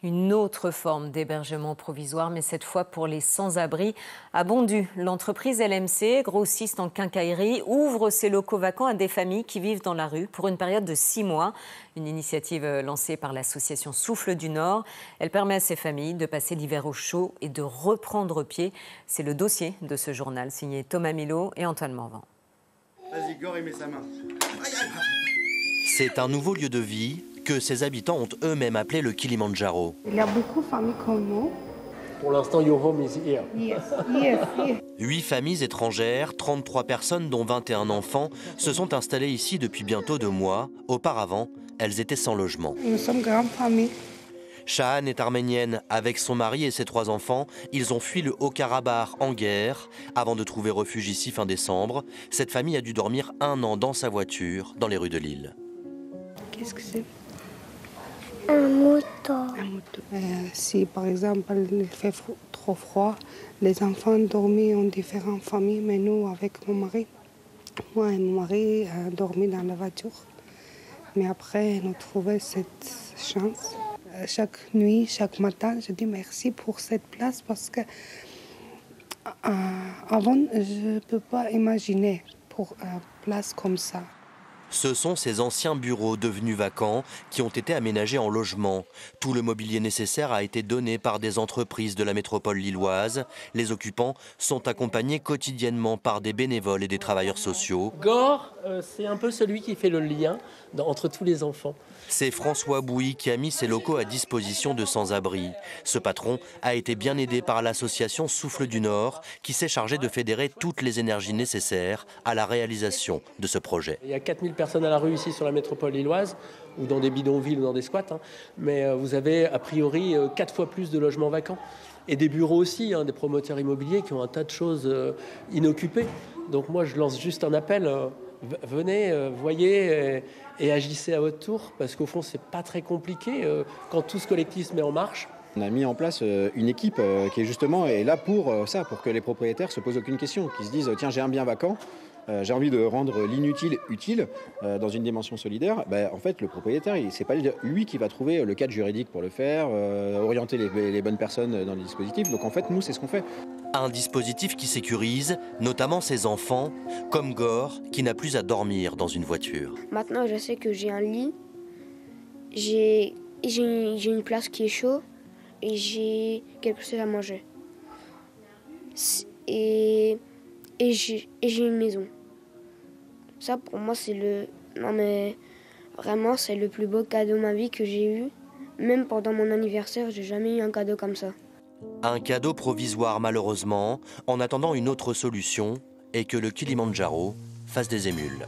Une autre forme d'hébergement provisoire, mais cette fois pour les sans-abri. À Bondues, l'entreprise LMC, grossiste en quincaillerie, ouvre ses locaux vacants à des familles qui vivent dans la rue pour une période de 6 mois. Une initiative lancée par l'association Souffle du Nord. Elle permet à ces familles de passer l'hiver au chaud et de reprendre pied. C'est le dossier de ce journal signé Thomas Milot et Antoine Morvan. Vas-y, Gore, il met sa main. C'est un nouveau lieu de vie que ses habitants ont eux-mêmes appelé le Kilimandjaro. Il y a beaucoup de familles comme nous. Pour l'instant, your home is here. Yes, yes, yes. 8 familles étrangères, 33 personnes dont 21 enfants se sont installées ici depuis bientôt 2 mois. Auparavant, elles étaient sans logement. Nous sommes grande famille. Shahan est arménienne. Avec son mari et ses 3 enfants, ils ont fui le Haut-Karabakh en guerre avant de trouver refuge ici fin décembre. Cette famille a dû dormir 1 an dans sa voiture dans les rues de Lille. Qu'est-ce que c'est? Un moto. Un moto. Si par exemple il fait trop froid, les enfants dorment en différentes familles, mais nous avec mon mari, moi et mon mari dormons dans la voiture. Mais après, nous trouvons cette chance. Chaque nuit, chaque matin, je dis merci pour cette place parce que avant, je ne peux pas imaginer pour une place comme ça. Ce sont ces anciens bureaux devenus vacants qui ont été aménagés en logement. Tout le mobilier nécessaire a été donné par des entreprises de la métropole lilloise. Les occupants sont accompagnés quotidiennement par des bénévoles et des travailleurs sociaux. Gore, c'est un peu celui qui fait le lien entre tous les enfants. C'est François Bouy qui a mis ses locaux à disposition de sans-abri. Ce patron a été bien aidé par l'association Souffle du Nord qui s'est chargée de fédérer toutes les énergies nécessaires à la réalisation de ce projet. Il y a 4000 personnes à la rue ici sur la métropole lilloise, ou dans des bidonvilles ou dans des squats, mais vous avez a priori 4 fois plus de logements vacants. Et des bureaux aussi, des promoteurs immobiliers qui ont un tas de choses inoccupées. Donc moi je lance juste un appel, venez, voyez et agissez à votre tour, parce qu'au fond c'est pas très compliqué quand tout ce collectif se met en marche. On a mis en place une équipe qui est justement est là pour ça, pour que les propriétaires se posent aucune question, qui se disent tiens j'ai un bien vacant, j'ai envie de rendre l'inutile utile dans une dimension solidaire. En fait le propriétaire, c'est pas lui qui va trouver le cadre juridique pour le faire, orienter les bonnes personnes dans les dispositifs. Donc en fait nous c'est ce qu'on fait. Un dispositif qui sécurise notamment ses enfants, comme Gore qui n'a plus à dormir dans une voiture. Maintenant, je sais que j'ai un lit, j'ai une place qui est chaude et j'ai quelque chose à manger. Et j'ai une maison. Ça, pour moi, c'est le... Non, mais vraiment, c'est le plus beau cadeau de ma vie que j'ai eu. Même pendant mon anniversaire, j'ai jamais eu un cadeau comme ça. Un cadeau provisoire malheureusement, en attendant une autre solution et que le Kilimandjaro fasse des émules.